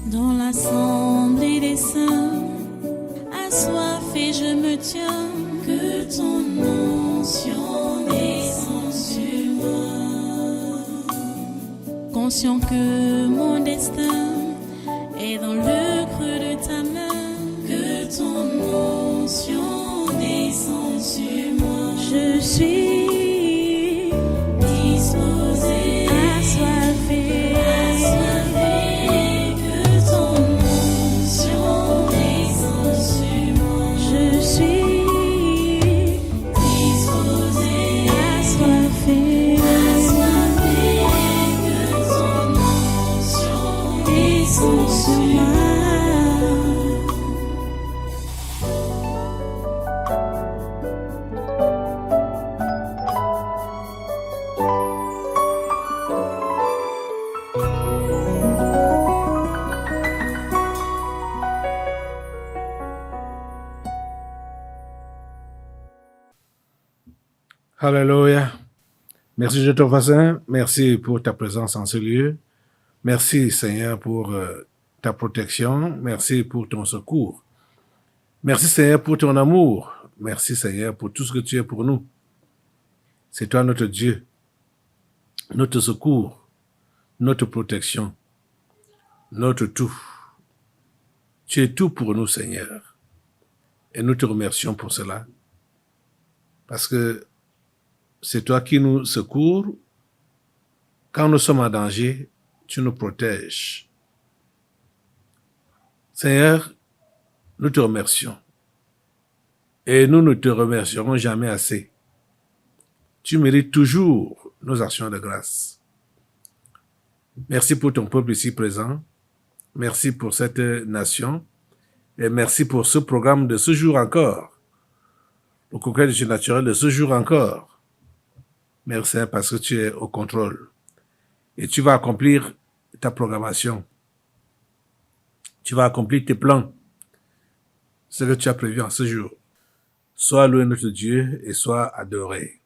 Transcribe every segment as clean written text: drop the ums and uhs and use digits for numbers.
Dans l'assemblée des saints, assoiffé je me tiens, que ton onction descende sur moi. Conscient que mon destin est dans le creux de ta main, que ton onction descende sur moi. Je suis disposé, assoiffé, que ton onction descende sur moi. Je suis disposé, assoiffé, que ton onction descende sur moi. Alléluia. Merci de ton voisin. Merci pour ta présence en ce lieu. Merci Seigneur pour ta protection. Merci pour ton secours. Merci Seigneur pour ton amour. Merci Seigneur pour tout ce que tu es pour nous. C'est toi notre Dieu, notre secours, notre protection, notre tout. Tu es tout pour nous Seigneur. Et nous te remercions pour cela. Parce que c'est toi qui nous secours. Quand nous sommes en danger, tu nous protèges. Seigneur, nous te remercions. Et nous ne te remercierons jamais assez. Tu mérites toujours nos actions de grâce. Merci pour ton peuple ici présent. Merci pour cette nation. Et merci pour ce programme de ce jour encore. Le congrès du naturel de ce jour encore. Merci parce que tu es au contrôle. Et tu vas accomplir ta programmation. Tu vas accomplir tes plans. Ce que tu as prévu en ce jour. Sois loué notre Dieu et sois adoré.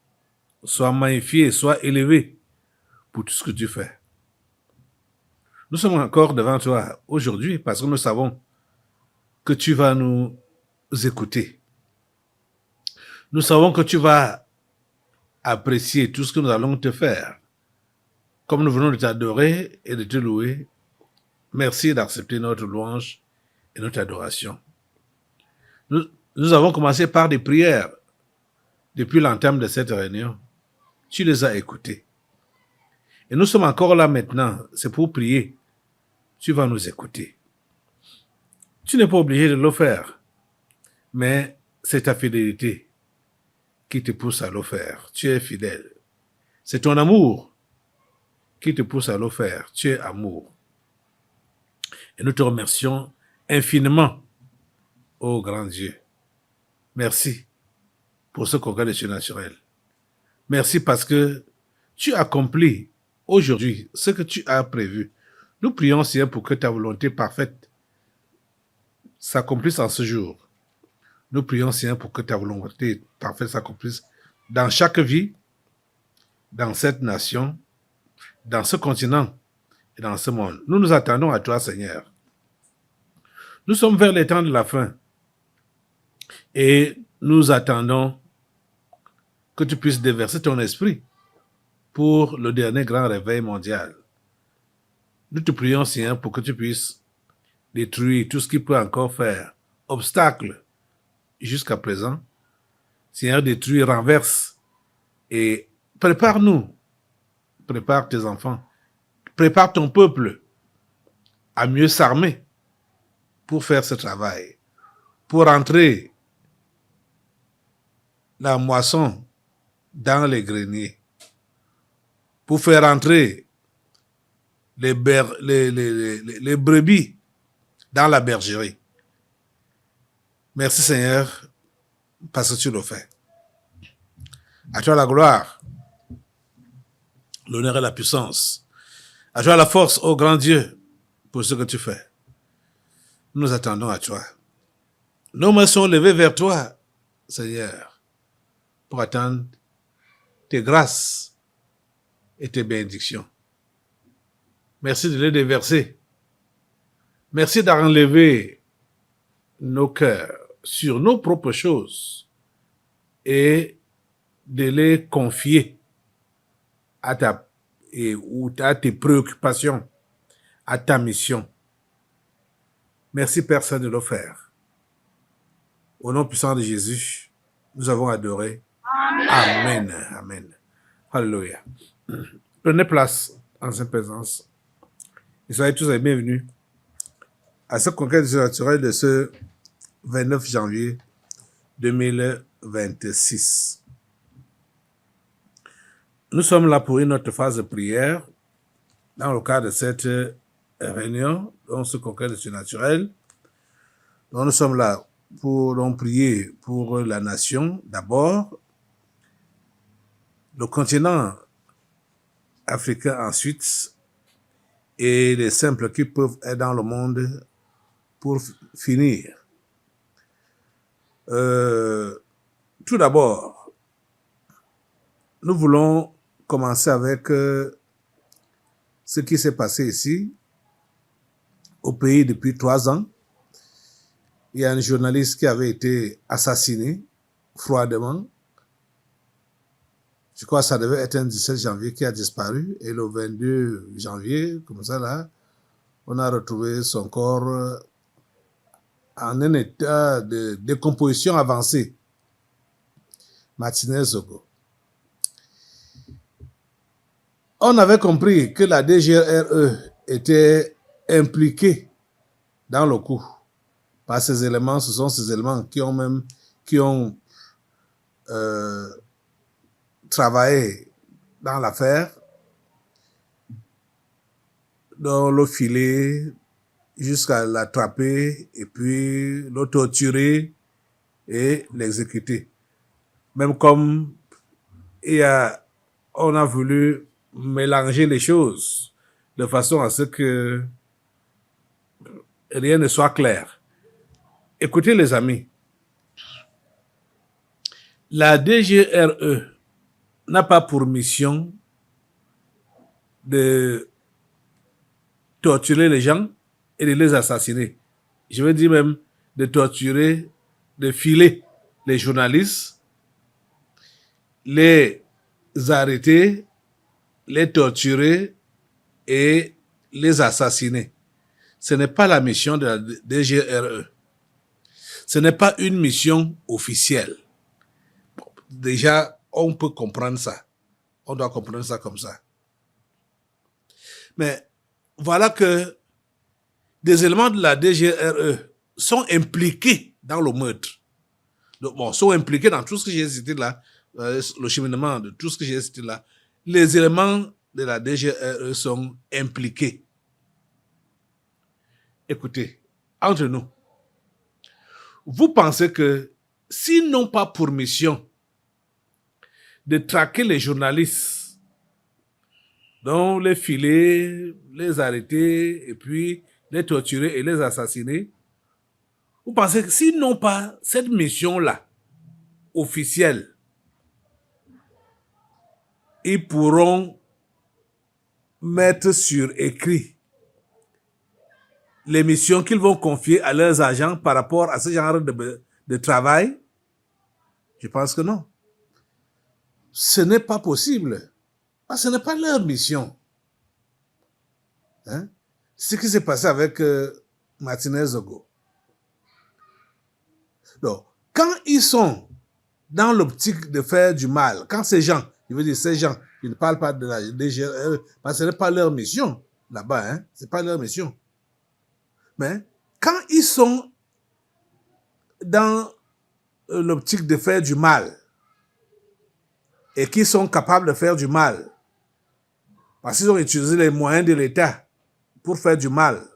Sois magnifié et sois élevé pour tout ce que tu fais. Nous sommes encore devant toi aujourd'hui parce que nous savons que tu vas nous écouter. Nous savons que tu vas apprécier tout ce que nous allons te faire. Comme nous venons de t'adorer et de te louer, merci d'accepter notre louange et notre adoration. Nous avons commencé par des prières depuis l'entame de cette réunion. Tu les as écoutées. Et nous sommes encore là maintenant. C'est pour prier. Tu vas nous écouter. Tu n'es pas obligé de le faire. Mais c'est ta fidélité qui te pousse à le faire. Tu es fidèle. C'est ton amour qui te pousse à le faire. Tu es amour. Et nous te remercions infiniment, ô grand Dieu. Merci pour ce congrès de surnaturel. Merci parce que tu accomplis aujourd'hui ce que tu as prévu. Nous prions, Seigneur, pour que ta volonté parfaite s'accomplisse en ce jour. Nous prions, Seigneur, pour que ta volonté parfaite s'accomplisse dans chaque vie, dans cette nation, dans ce continent et dans ce monde. Nous nous attendons à toi, Seigneur. Nous sommes vers les temps de la fin et nous attendons que tu puisses déverser ton esprit pour le dernier grand réveil mondial. Nous te prions, Seigneur, pour que tu puisses détruire tout ce qui peut encore faire obstacle jusqu'à présent. Seigneur, détruis, renverse et prépare-nous, prépare tes enfants, prépare ton peuple à mieux s'armer pour faire ce travail, pour entrer la moisson dans les greniers, pour faire entrer les brebis dans la bergerie. Merci Seigneur, parce que tu le fais. À toi la gloire, l'honneur et la puissance. À toi la force, ô grand Dieu, pour ce que tu fais. Nous attendons à toi. Nos mains sont levées vers toi, Seigneur, pour attendre tes grâces et tes bénédictions. Merci de les déverser. Merci d'enlever nos cœurs sur nos propres choses et de les confier à ou à tes préoccupations, à ta mission. Merci Père Saint de le faire. Au nom puissant de Jésus, nous avons adoré. Amen. Amen. Alléluia. Prenez place en sa présence. Et soyez tous les bienvenus à ce congrès naturel de ce 29 janvier 2026. Nous sommes là pour une autre phase de prière dans le cadre de cette réunion, dans ce congrès de surnaturel. Donc nous sommes là pour donc prier pour la nation d'abord, le continent africain ensuite, et les simples qui peuvent être dans le monde pour finir. Tout d'abord, nous voulons commencer avec ce qui s'est passé ici, au pays depuis 3 ans. Il y a un journaliste qui avait été assassiné froidement. Je crois que ça devait être un 17 janvier qui a disparu. Et le 22 janvier, comme ça là, on a retrouvé son corps en un état de décomposition avancée. Martinez Zogo. On avait compris que la DGRE était impliquée dans le coup. Par ces éléments, ce sont ces éléments qui ont travaillé dans l'affaire, dans le filet, jusqu'à l'attraper, et puis le torturer et l'exécuter. Même comme on a voulu mélanger les choses de façon à ce que rien ne soit clair. Écoutez les amis, la DGRE n'a pas pour mission de torturer les gens et de les assassiner. Je veux dire même de torturer, de filer les journalistes, les arrêter, les torturer et les assassiner. Ce n'est pas la mission de la DGRE. Ce n'est pas une mission officielle. Bon, déjà, on peut comprendre ça. On doit comprendre ça comme ça. Mais voilà que des éléments de la DGRE sont impliqués dans le meurtre. Donc, bon, sont impliqués dans tout ce que j'ai cité là, le cheminement de tout ce que j'ai cité là. Les éléments de la DGRE sont impliqués. Écoutez, entre nous, vous pensez que s'ils n'ont pas pour mission de traquer les journalistes, donc les filer, les arrêter, et puis les torturer et les assassiner, vous pensez que s'ils n'ont pas cette mission-là, officielle, ils pourront mettre sur écrit les missions qu'ils vont confier à leurs agents par rapport à ce genre de travail? Je pense que non. Ce n'est pas possible. Parce que ce n'est pas leur mission. Hein? Ce qui s'est passé avec Martinez Zogo. Donc, quand ils sont dans l'optique de faire du mal, quand ces gens, je veux dire ces gens, ils ne parlent pas de la DGRE, parce que ce n'est pas leur mission là-bas, hein? Ce n'est pas leur mission. Mais quand ils sont dans l'optique de faire du mal et qu'ils sont capables de faire du mal parce qu'ils ont utilisé les moyens de l'État pour faire du mal,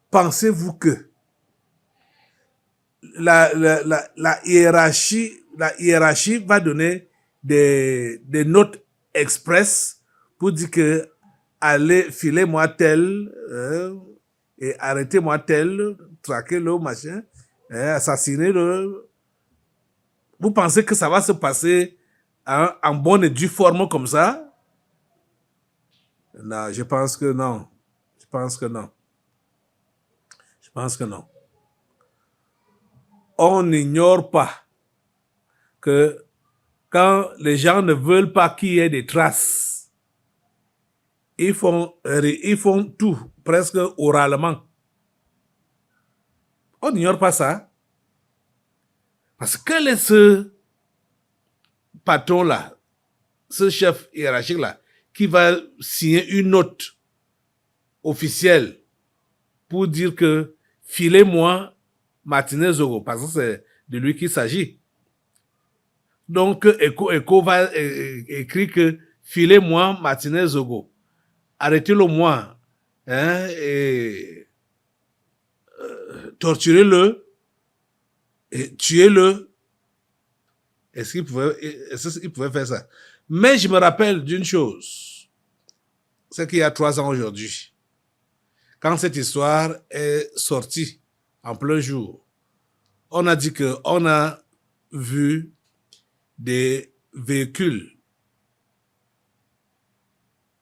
pensez-vous que la hiérarchie va donner des notes express pour dire que allez, filez-moi tel et arrêtez-moi tel, traquez-le, machin, assassinez-le. Vous pensez que ça va se passer en bonne et due forme comme ça? Non, je pense que non. Je pense que non. pense que non. On n'ignore pas que quand les gens ne veulent pas qu'il y ait des traces, ils font tout, presque oralement. On n'ignore pas ça. Parce que quel est ce patron-là, ce chef hiérarchique-là, qui va signer une note officielle pour dire que filez-moi Martinez Zogo, parce que c'est de lui qu'il s'agit. Donc, Echo va écrire que filez-moi Martinez Zogo. Arrêtez-le moi. Hein, et torturez-le. Et tuez-le. Est-ce qu'il pouvait faire ça? Mais je me rappelle d'une chose. C'est qu'il y a 3 ans aujourd'hui, quand cette histoire est sortie en plein jour, on a dit qu'on a vu des véhicules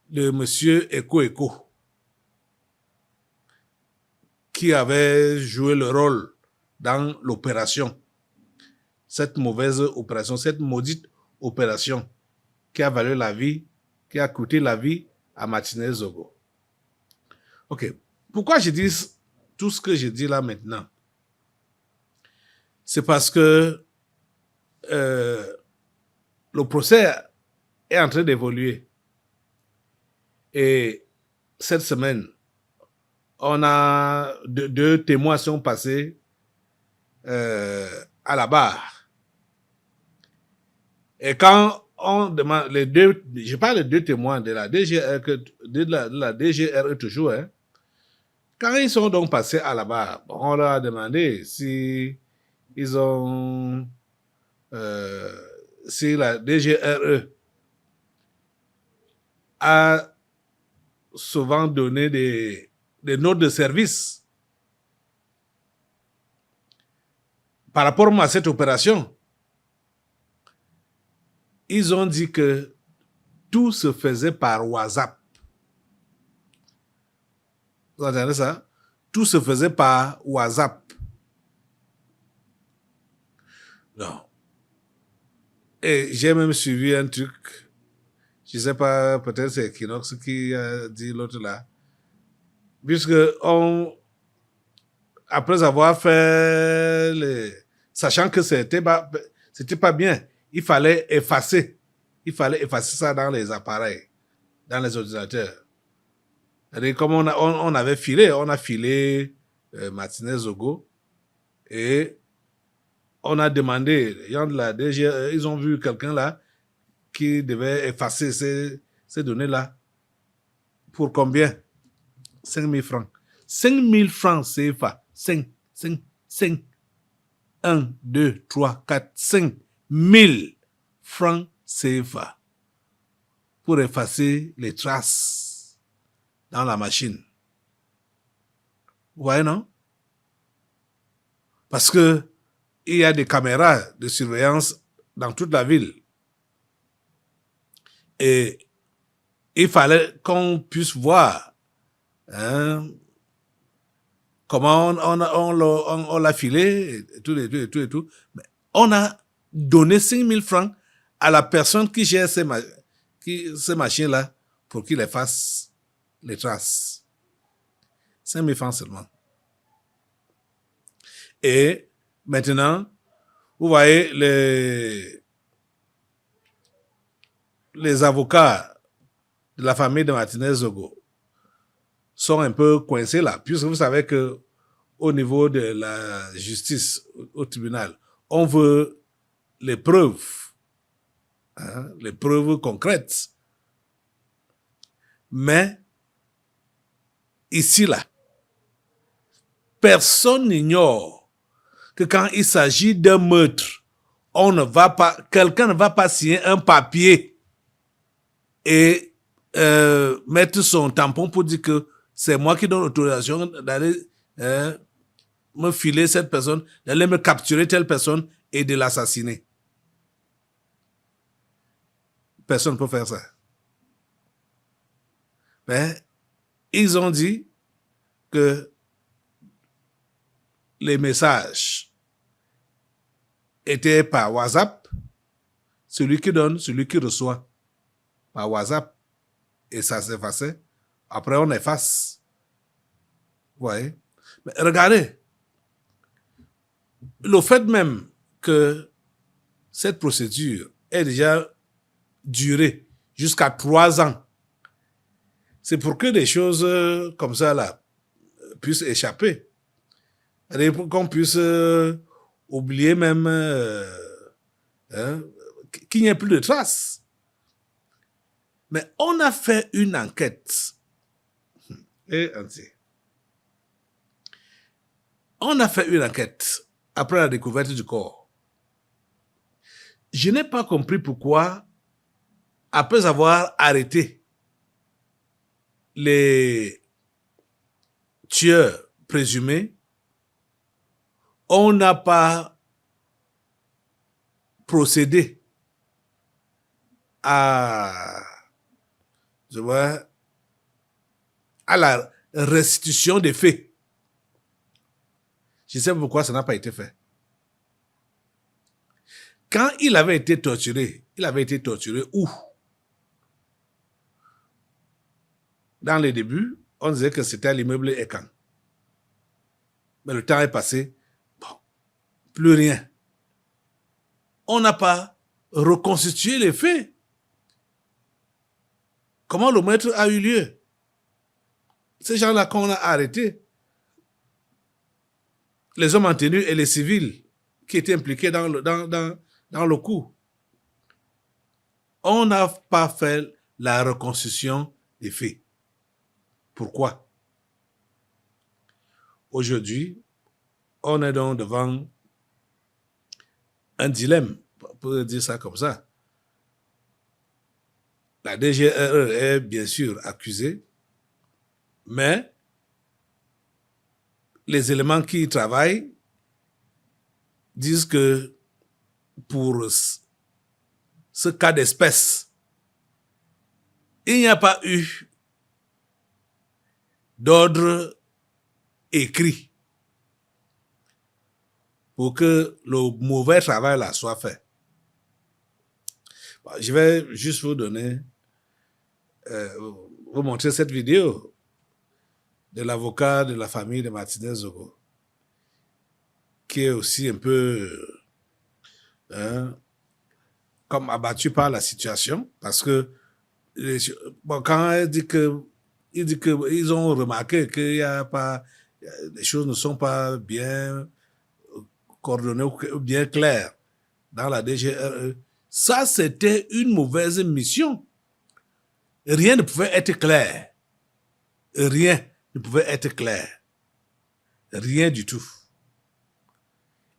de monsieur Echo qui avait joué le rôle dans l'opération. Cette mauvaise opération, cette maudite opération qui a valu la vie, qui a coûté la vie à Martinez Zogo. Ok. Pourquoi je dis tout ce que je dis là maintenant? C'est parce que le procès est en train d'évoluer. Et cette semaine, on a deux témoins sont passés à la barre. Et quand on demande les deux, je parle de 2 témoins de la DGR, de la DGRE toujours, hein. Quand ils sont donc passés à la barre, on leur a demandé si ils ont si la DGRE a souvent donné des notes de service par rapport à cette opération. Ils ont dit que tout se faisait par WhatsApp. Vous entendez ça? Tout se faisait par WhatsApp. Non. Et j'ai même suivi un truc, je ne sais pas, peut-être c'est Kinox qui a dit l'autre là, puisque après avoir fait sachant que c'était pas bien, il fallait effacer ça dans les appareils, dans les ordinateurs. Et comme on a filé Martinez Zogo, et on a demandé, les gens de la DG, ils ont vu quelqu'un là qui devait effacer ces données-là. Pour combien? 5 000 francs. 5 000 francs CFA. 5. 1, 2, 3, 4, 5 000 francs CFA pour effacer les traces dans la machine. Vous voyez, non? Parce que il y a des caméras de surveillance dans toute la ville. Et il fallait qu'on puisse voir comment on l'a filé, et tout. Mais on a donné 5 000 francs à la personne qui gère ces machines-là pour qu'il efface les traces. 5 000 francs seulement. Et maintenant, vous voyez, les avocats de la famille de Martinez Zogo sont un peu coincés là, puisque vous savez que au niveau de la justice, au tribunal, on veut les preuves, les preuves concrètes. Mais ici là, personne n'ignore que quand il s'agit d'un meurtre, quelqu'un ne va pas signer un papier et mettre son tampon pour dire que c'est moi qui donne l'autorisation d'aller me filer cette personne, d'aller me capturer telle personne et de l'assassiner. Personne ne peut faire ça. Mais ils ont dit que les messages étaient par WhatsApp, celui qui donne, celui qui reçoit par WhatsApp, et ça s'effaçait. Après, on efface. Vous voyez? Mais regardez, le fait même que cette procédure ait déjà duré jusqu'à 3 ans, c'est pour que des choses comme ça là puissent échapper. Pour qu'on puisse oublier même qu'il n'y ait plus de traces. Mais on a fait une enquête. On a fait une enquête après la découverte du corps. Je n'ai pas compris pourquoi, après avoir arrêté les tueurs présumés, on n'a pas procédé à la restitution des faits. Je sais pourquoi ça n'a pas été fait. Quand il avait été torturé où? Dans les débuts, on disait que c'était à l'immeuble Ekan. Mais le temps est passé. Bon, plus rien. On n'a pas reconstitué les faits. Comment le meurtre a eu lieu? Ces gens-là qu'on a arrêtés, les hommes en tenue et les civils qui étaient impliqués dans le coup, on n'a pas fait la reconstitution des faits. Pourquoi? Aujourd'hui, on est donc devant un dilemme, pour dire ça comme ça. La DGRE est bien sûr accusée, mais les éléments qui y travaillent disent que pour ce cas d'espèce, il n'y a pas eu d'ordre écrit pour que le mauvais travail là soit fait. Bon, je vais juste vous donner, vous montrer cette vidéo de l'avocat de la famille de Martinez Zogo, qui est aussi un peu comme abattu par la situation, parce que quand il dit qu'ils ont remarqué qu'il y a pas, les choses ne sont pas bien coordonnées ou bien claires dans la DGRE. Ça, c'était une mauvaise mission. Rien ne pouvait être clair. Rien ne pouvait être clair. Rien du tout.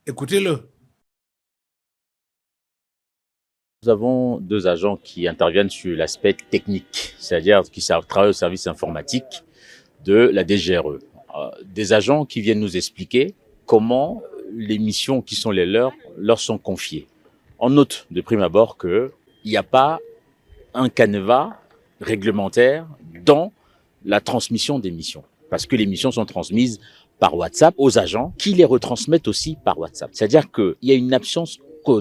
Écoutez-le. Nous avons 2 agents qui interviennent sur l'aspect technique, c'est-à-dire qui travaillent au service informatique de la DGRE. Des agents qui viennent nous expliquer comment les missions qui sont les leurs leur sont confiées. On note de prime abord qu'il n'y a pas un canevas réglementaire dans la transmission des missions, parce que les missions sont transmises par WhatsApp aux agents qui les retransmettent aussi par WhatsApp. C'est-à-dire qu'il y a une absence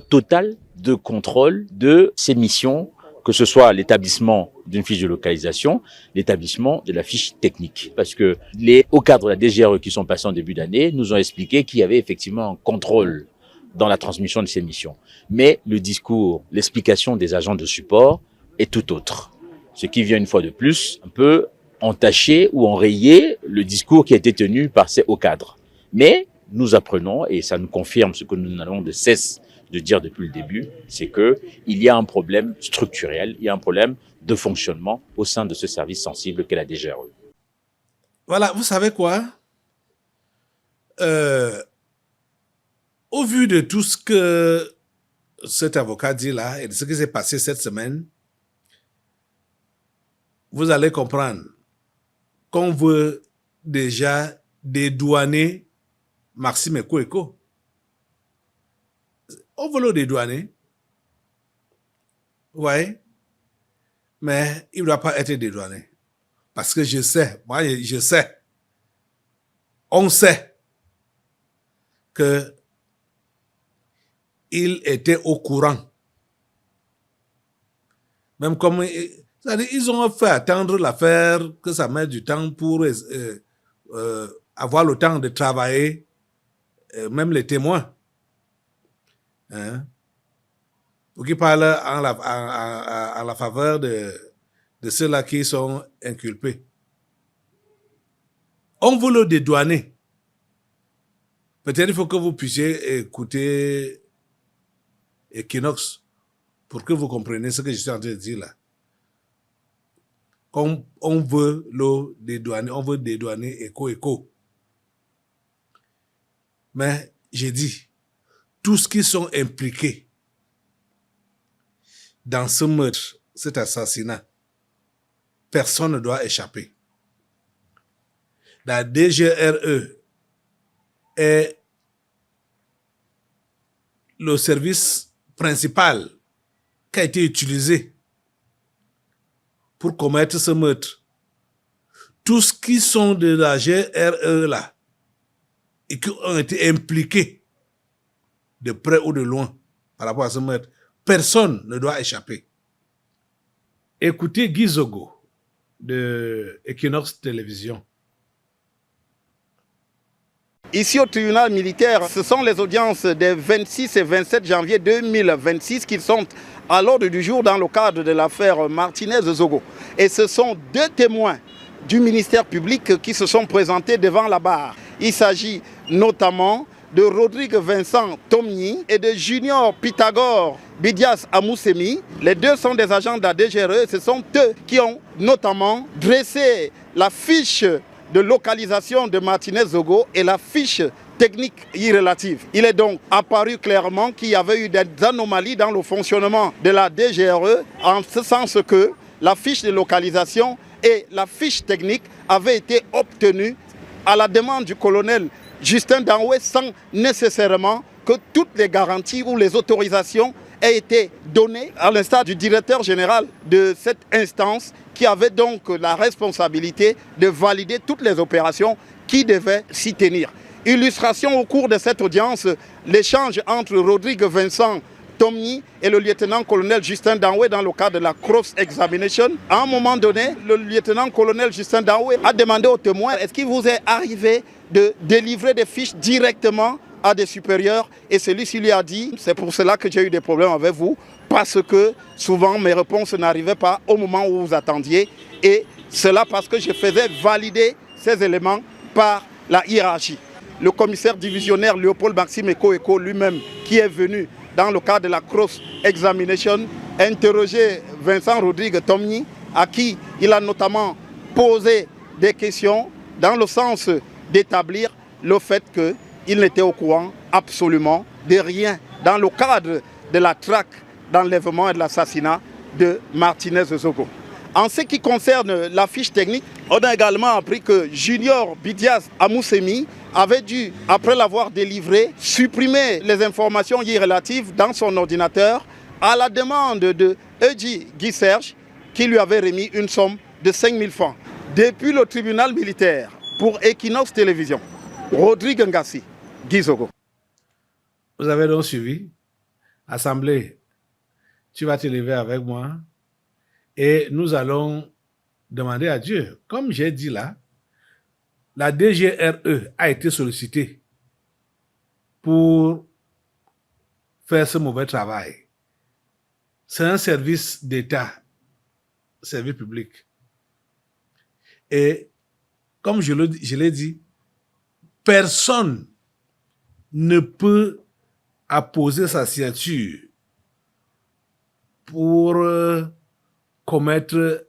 totale de contrôle de ces missions, que ce soit l'établissement d'une fiche de localisation, l'établissement de la fiche technique. Parce que les hauts cadres de la DGRE qui sont passés en début d'année nous ont expliqué qu'il y avait effectivement un contrôle dans la transmission de ces missions. Mais le discours, l'explication des agents de support est tout autre. Ce qui vient une fois de plus un peu entacher ou enrayer le discours qui a été tenu par ces hauts cadres. Mais nous apprenons, et ça nous confirme ce que nous n'avons de cesse de dire depuis le début, c'est que il y a un problème structurel, il y a un problème de fonctionnement au sein de ce service sensible qu'est la DGRE. Voilà, vous savez quoi? Au vu de tout ce que cet avocat dit là et de ce qui s'est passé cette semaine, vous allez comprendre qu'on veut déjà dédouaner Maxime Eko. On veut le dédouaner. Ouais. Mais il ne doit pas être dédouané. Parce que je sais, moi je sais, on sait que il était au courant. Même comme... c'est-à-dire, ils ont fait attendre l'affaire, que ça met du temps pour avoir le temps de travailler, même les témoins. Hein? Pour qu'ils parlent en la faveur de ceux-là qui sont inculpés. On veut le dédouaner. Peut-être il faut que vous puissiez écouter Equinox pour que vous compreniez ce que je suis en train de dire là. On veut le dédouaner, on veut dédouaner Eco. Mais j'ai dit, tous qui sont impliqués dans ce meurtre, cet assassinat, personne ne doit échapper. La DGRE est le service principal qui a été utilisé pour commettre ce meurtre. Tous qui sont de la GRE là et qui ont été impliqués de près ou de loin par rapport à ce meurtre, personne ne doit échapper. Écoutez Guy Zogo de Equinox Télévision. Ici au tribunal militaire, ce sont les audiences des 26 et 27 janvier 2026 qui sont à l'ordre du jour dans le cadre de l'affaire Martinez-Zogo. Et ce sont deux témoins du ministère public qui se sont présentés devant la barre. Il s'agit notamment de Rodrigue Vincent Tomny et de Junior Pythagore Bidias Amoussemi. Les deux sont des agents de la DGRE. Ce sont eux qui ont notamment dressé la fiche de localisation de Martinez-Zogo et la fiche technique y relative. Il est donc apparu clairement qu'il y avait eu des anomalies dans le fonctionnement de la DGRE, en ce sens que la fiche de localisation et la fiche technique avaient été obtenues à la demande du colonel Justin Danoué sans nécessairement que toutes les garanties ou les autorisations aient été données à l'instar du directeur général de cette instance qui avait donc la responsabilité de valider toutes les opérations qui devaient s'y tenir. Illustration au cours de cette audience, l'échange entre Rodrigue Vincent Tomny et le lieutenant-colonel Justin Danoué dans le cadre de la cross-examination. À un moment donné, le lieutenant-colonel Justin Danoué a demandé aux témoins est-ce qu'il vous est arrivé de délivrer des fiches directement à des supérieurs, et celui-ci lui a dit c'est pour cela que j'ai eu des problèmes avec vous, parce que souvent mes réponses n'arrivaient pas au moment où vous attendiez, et cela parce que je faisais valider ces éléments par la hiérarchie. Le commissaire divisionnaire Léopold Maxime Eco lui-même, qui est venu dans le cadre de la cross-examination, interroger Vincent Rodrigue Tomny, à qui il a notamment posé des questions dans le sens d'établir le fait qu'il n'était au courant absolument de rien dans le cadre de la traque d'enlèvement et de l'assassinat de Martinez-Zogo. En ce qui concerne la fiche technique, on a également appris que Junior Bidias Amoussemi avait dû, après l'avoir délivré, supprimer les informations y relatives dans son ordinateur à la demande de Eji Guy Serge qui lui avait remis une somme de 5 000 francs. Depuis le tribunal militaire, pour Equinox Télévision, Rodrigue Ngassi, Guy Zogo. Vous avez donc suivi. Assemblée, tu vas te lever avec moi et nous allons demander à Dieu. Comme j'ai dit là, la DGRE a été sollicitée pour faire ce mauvais travail. C'est un service d'État, service public. Et comme je l'ai dit, personne ne peut apposer sa signature pour commettre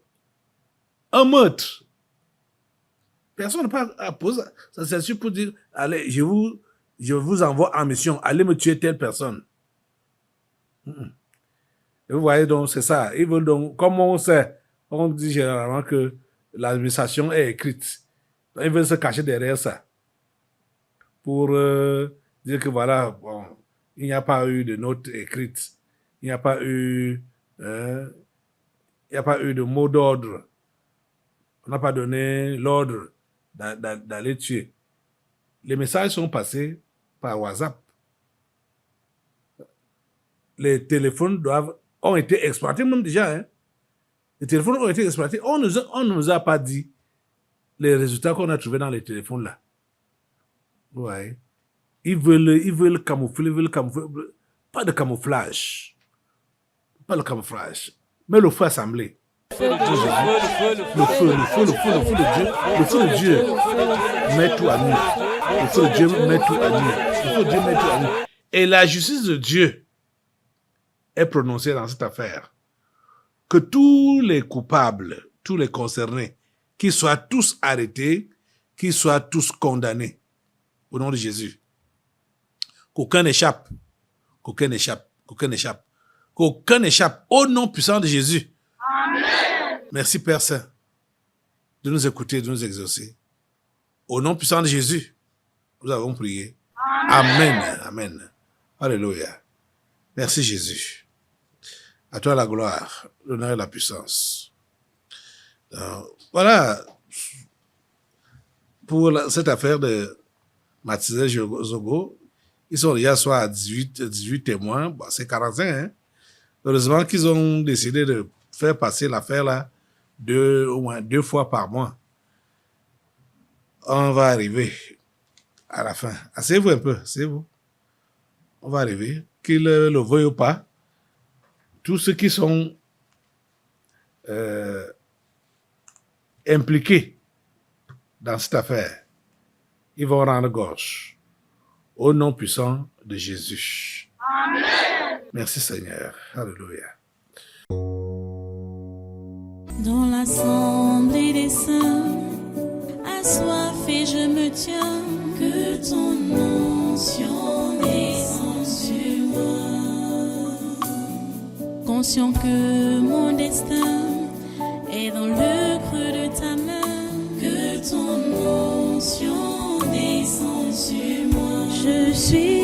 un meurtre. Personne ne peut apposer sa signature pour dire allez, je vous envoie en mission, allez me tuer telle personne. Et vous voyez donc, c'est ça. Ils veulent donc, comme on sait, on dit généralement que l'administration est écrite. Donc, ils veulent se cacher derrière ça. Pour dire que voilà, bon, il n'y a pas eu de note écrite. Il n'y a pas eu de mot d'ordre. On n'a pas donné l'ordre d'aller tuer. Les messages sont passés par WhatsApp. Les téléphones ont été exploités même déjà. Hein. Les téléphones ont été exploités. On ne nous a pas dit les résultats qu'on a trouvés dans les téléphones là. Ouais. Ils veulent camoufler, Pas de camouflage. Pas le camouflage. Mais le feu assemblé. Le feu de Dieu met tout à nu. Le feu de Dieu met tout à nu. Le feu de Dieu met tout à nu. Et la justice de Dieu est prononcée dans cette affaire. Que tous les coupables, tous les concernés, qu'ils soient tous arrêtés, qu'ils soient tous condamnés. Au nom de Jésus. Qu'aucun n'échappe. Qu'aucun n'échappe. Qu'aucun n'échappe. Qu'aucun n'échappe. Au nom puissant de Jésus. Amen. Merci Père Saint de nous écouter, de nous exaucer. Au nom puissant de Jésus, nous avons prié. Amen. Amen. Amen. Alléluia. Merci Jésus. À toi la gloire, l'honneur et la puissance. Donc, voilà. Pour cette affaire de Matizé Zogo, ils sont déjà soit à 18 témoins, bon, c'est 45. Hein? Heureusement qu'ils ont décidé de faire passer l'affaire là au moins 2 fois par mois. On va arriver à la fin. Asseyez-vous un peu, asseyez-vous. On va arriver, qu'ils le veuillent ou pas. Tous ceux qui sont impliqués dans cette affaire, ils vont rendre gorge. Au nom puissant de Jésus. Amen. Merci Seigneur. Alléluia. Dans l'assemblée des saints, assoiffé je me tiens, que ton onction descende sur moi. Conscient que mon destin est dans le creux de ta main, que ton onction descende sur moi. Je suis